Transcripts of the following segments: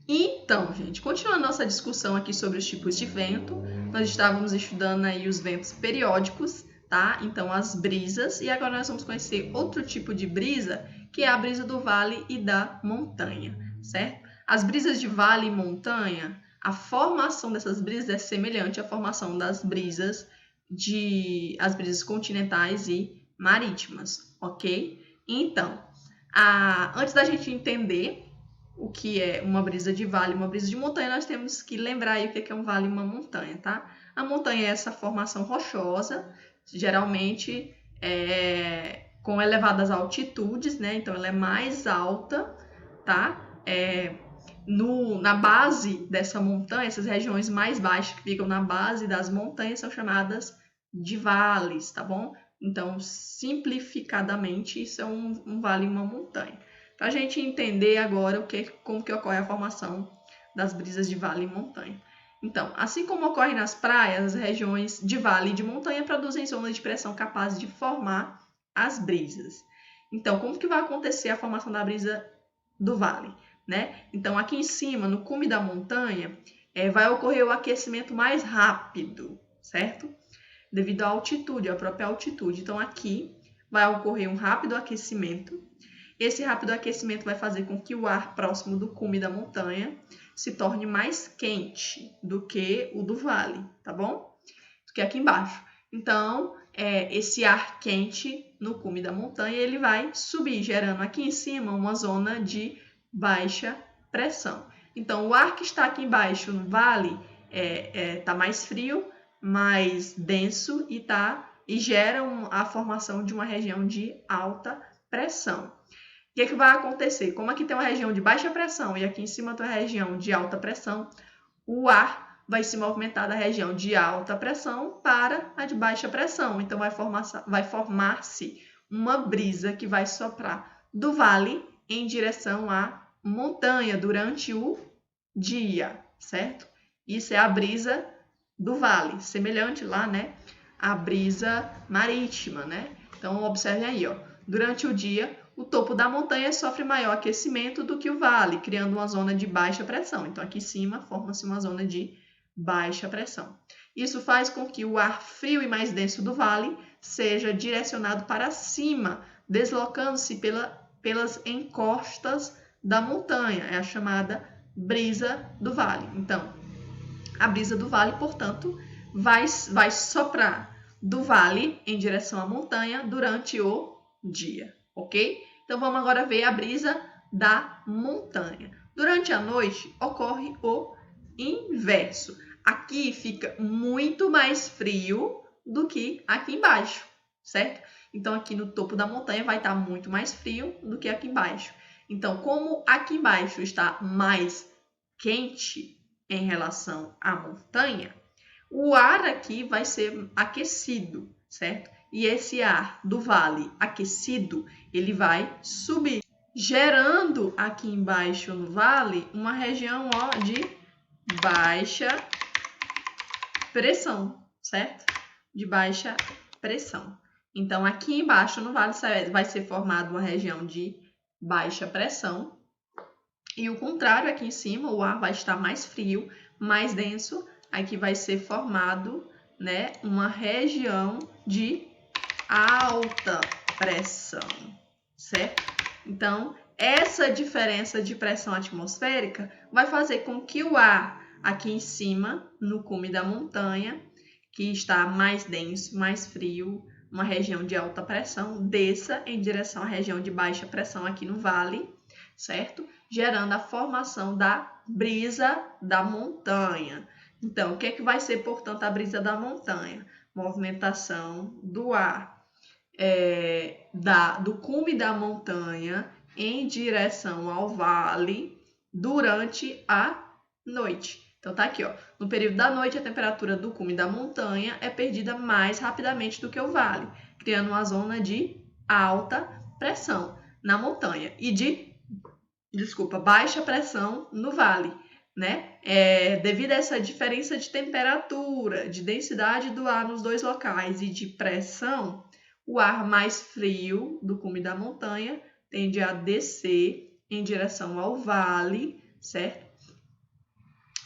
Então, gente, continuando nossa discussão aqui sobre os tipos de vento, nós estávamos estudando aí os ventos periódicos, tá? Então, as brisas, e agora nós vamos conhecer outro tipo de brisa, que é a brisa do vale e da montanha, certo? As brisas de vale e montanha, a formação dessas brisas é semelhante à formação das brisas as brisas continentais e marítimas, ok? Então, antes da gente entender o que é uma brisa de vale e uma brisa de montanha, nós temos que lembrar aí o que é um vale e uma montanha, tá? A montanha é essa formação rochosa, geralmente com elevadas altitudes, né? Então ela é mais alta, tá? Na base dessa montanha, essas regiões mais baixas que ficam na base das montanhas são chamadas de vales, tá bom? Então, simplificadamente, isso é um vale e uma montanha. Para a gente entender agora como que ocorre a formação das brisas de vale e montanha. Então, assim como ocorre nas praias, as regiões de vale e de montanha produzem zonas de pressão capazes de formar as brisas. Então, como que vai acontecer a formação da brisa do vale, né? Então, aqui em cima, no cume da montanha, vai ocorrer o aquecimento mais rápido, certo? Devido à altitude, à própria altitude. Então, aqui vai ocorrer um rápido aquecimento. Esse rápido aquecimento vai fazer com que o ar próximo do cume da montanha se torne mais quente do que o do vale, tá bom? Do que aqui embaixo. Então, esse ar quente no cume da montanha, ele vai subir, gerando aqui em cima uma zona de baixa pressão. Então, o ar que está aqui embaixo no vale está mais frio, mais denso e gera a formação de uma região de alta pressão. O que vai acontecer? Como aqui tem uma região de baixa pressão e aqui em cima tem uma região de alta pressão, o ar vai se movimentar da região de alta pressão para a de baixa pressão. Então, vai formar-se uma brisa que vai soprar do vale em direção à montanha durante o dia, certo? Isso é a brisa do vale, semelhante lá, né? A brisa marítima, né? Então, observem aí, ó. Durante o dia, o topo da montanha sofre maior aquecimento do que o vale, criando uma zona de baixa pressão. Então, aqui em cima, forma-se uma zona de baixa pressão. Isso faz com que o ar frio e mais denso do vale seja direcionado para cima, deslocando-se pelas encostas da montanha. É a chamada brisa do vale. Então, a brisa do vale, portanto, vai soprar do vale em direção à montanha durante o dia, ok? Então, vamos agora ver a brisa da montanha. Durante a noite, ocorre o inverso. Aqui fica muito mais frio do que aqui embaixo, certo? Então, aqui no topo da montanha vai estar muito mais frio do que aqui embaixo. Então, como aqui embaixo está mais quente em relação à montanha, o ar aqui vai ser aquecido, certo? E esse ar do vale aquecido, ele vai subir, gerando aqui embaixo no vale uma região de baixa pressão, certo? De baixa pressão. Então, aqui embaixo no vale vai ser formada uma região de baixa pressão. E o contrário, aqui em cima, o ar vai estar mais frio, mais denso. Aqui vai ser formado, né, uma região de alta pressão, certo? Então, essa diferença de pressão atmosférica vai fazer com que o ar aqui em cima, no cume da montanha, que está mais denso, mais frio, uma região de alta pressão, desça em direção à região de baixa pressão aqui no vale, certo? Gerando a formação da brisa da montanha. Então, o que vai ser, portanto, a brisa da montanha? Movimentação do ar do cume da montanha em direção ao vale durante a noite. Então, tá aqui, ó. No período da noite, a temperatura do cume da montanha é perdida mais rapidamente do que o vale, criando uma zona de alta pressão na montanha e de baixa pressão no vale, né? Devido a essa diferença de temperatura, de densidade do ar nos dois locais e de pressão, o ar mais frio do cume da montanha tende a descer em direção ao vale, certo?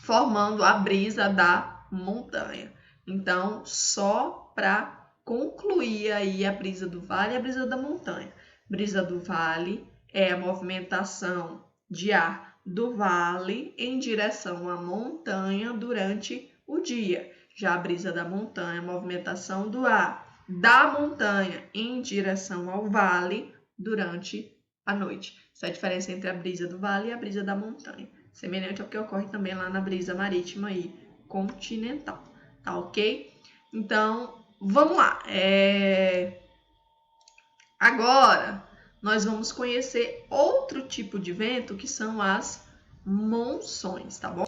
formando a brisa da montanha. Então, só para concluir aí a brisa do vale e a brisa da montanha. Brisa do vale é a movimentação de ar do vale em direção à montanha durante o dia. Já a brisa da montanha, a movimentação do ar da montanha em direção ao vale durante a noite. Essa é a diferença entre a brisa do vale e a brisa da montanha. Semelhante ao que ocorre também lá na brisa marítima e continental. Tá ok? Então, vamos lá. Agora, nós vamos conhecer outro tipo de vento, que são as monções, tá bom?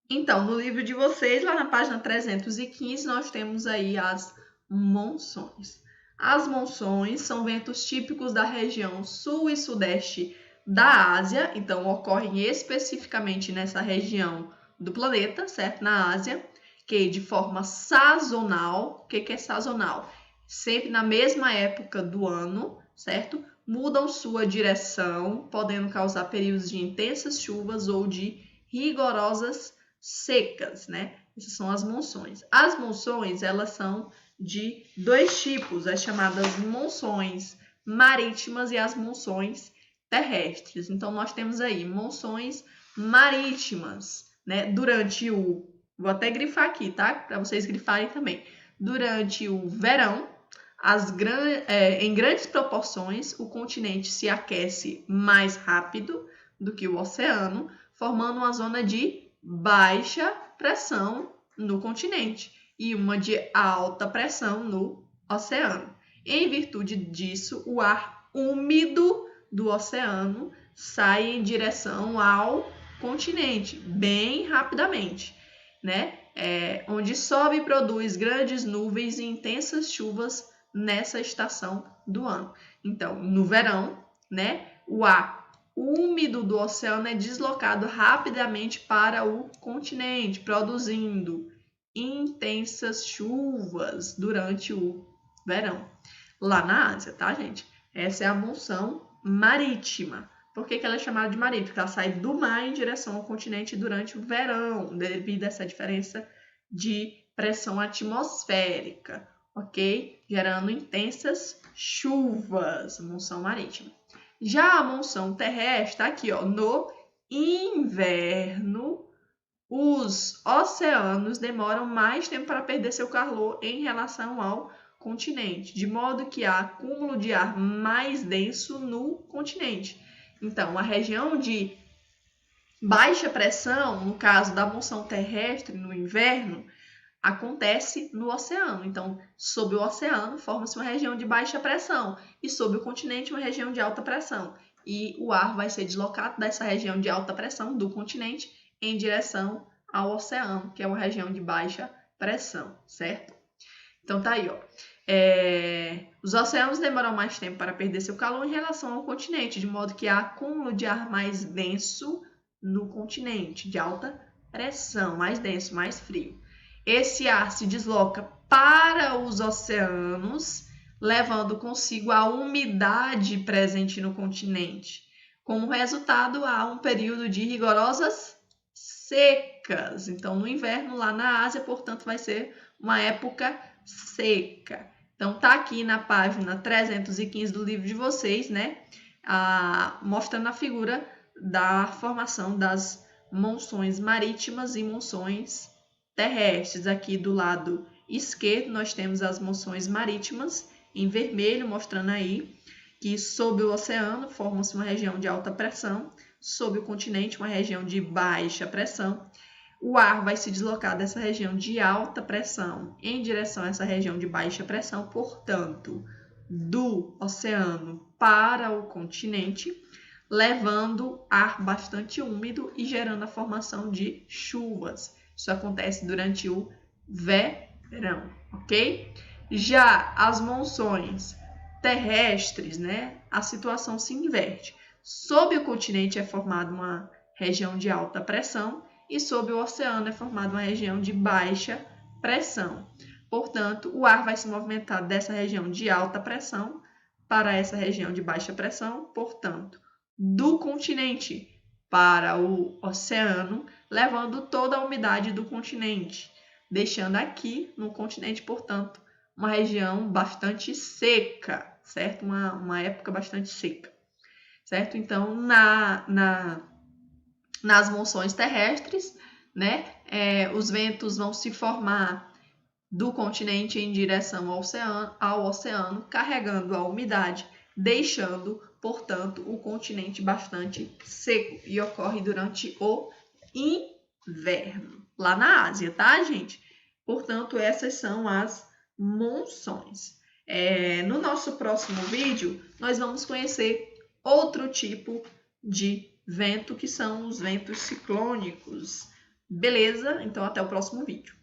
Então, no livro de vocês, lá na página 315, nós temos aí as monções. As monções são ventos típicos da região sul e sudeste da Ásia, então ocorrem especificamente nessa região do planeta, certo? Na Ásia, que de forma sazonal. O que é sazonal? Sempre na mesma época do ano, certo? Mudam sua direção, podendo causar períodos de intensas chuvas ou de rigorosas secas, né? Essas são as monções. As monções, elas são de dois tipos, as chamadas monções marítimas e as monções terrestres. Então, nós temos aí monções marítimas, né? Durante o... Vou até grifar aqui, tá? Para vocês grifarem também. Durante o verão, em grandes proporções, o continente se aquece mais rápido do que o oceano, formando uma zona de baixa pressão no continente e uma de alta pressão no oceano. Em virtude disso, o ar úmido do oceano sai em direção ao continente bem rapidamente, né? Onde sobe e produz grandes nuvens e intensas chuvas nessa estação do ano. Então, no verão, né, o ar úmido do oceano é deslocado rapidamente para o continente, produzindo intensas chuvas durante o verão. Lá na Ásia, tá, gente? Essa é a monção marítima. Por que ela é chamada de marítima? Porque ela sai do mar em direção ao continente durante o verão, devido a essa diferença de pressão atmosférica, ok? Gerando intensas chuvas, monção marítima. Já a monção terrestre está aqui, ó, no inverno, os oceanos demoram mais tempo para perder seu calor em relação ao continente, de modo que há acúmulo de ar mais denso no continente. Então, a região de baixa pressão, no caso da monção terrestre no inverno, acontece no oceano. Então, sob o oceano, forma-se uma região de baixa pressão e sob o continente, uma região de alta pressão. E o ar vai ser deslocado dessa região de alta pressão do continente em direção ao oceano, que é uma região de baixa pressão, certo? Então, tá aí, ó. Os oceanos demoram mais tempo para perder seu calor em relação ao continente, de modo que há acúmulo de ar mais denso no continente, de alta pressão, mais denso, mais frio. Esse ar se desloca para os oceanos, levando consigo a umidade presente no continente. Como resultado, há um período de rigorosas secas. Então, no inverno, lá na Ásia, portanto, vai ser uma época seca. Então, tá aqui na página 315 do livro de vocês, né? Mostrando a figura da formação das monções marítimas e monções terrestres. Aqui do lado esquerdo, nós temos as monções marítimas, em vermelho, mostrando aí que sob o oceano forma-se uma região de alta pressão, sob o continente uma região de baixa pressão. O ar vai se deslocar dessa região de alta pressão em direção a essa região de baixa pressão, portanto, do oceano para o continente, levando ar bastante úmido e gerando a formação de chuvas. Isso acontece durante o verão, ok? Já as monções terrestres, né, a situação se inverte. Sob o continente é formada uma região de alta pressão e sob o oceano é formada uma região de baixa pressão. Portanto, o ar vai se movimentar dessa região de alta pressão para essa região de baixa pressão. Portanto, do continente para o oceano, levando toda a umidade do continente, deixando aqui no continente, portanto, uma região bastante seca, certo? Uma época bastante seca, certo? Então, nas monções terrestres, né, os ventos vão se formar do continente em direção ao oceano, carregando a umidade, deixando, portanto, o continente bastante seco, e ocorre durante o inverno, lá na Ásia, tá, gente? Portanto, essas são as monções. No nosso próximo vídeo, nós vamos conhecer outro tipo de vento, que são os ventos ciclônicos. Beleza? Então, até o próximo vídeo.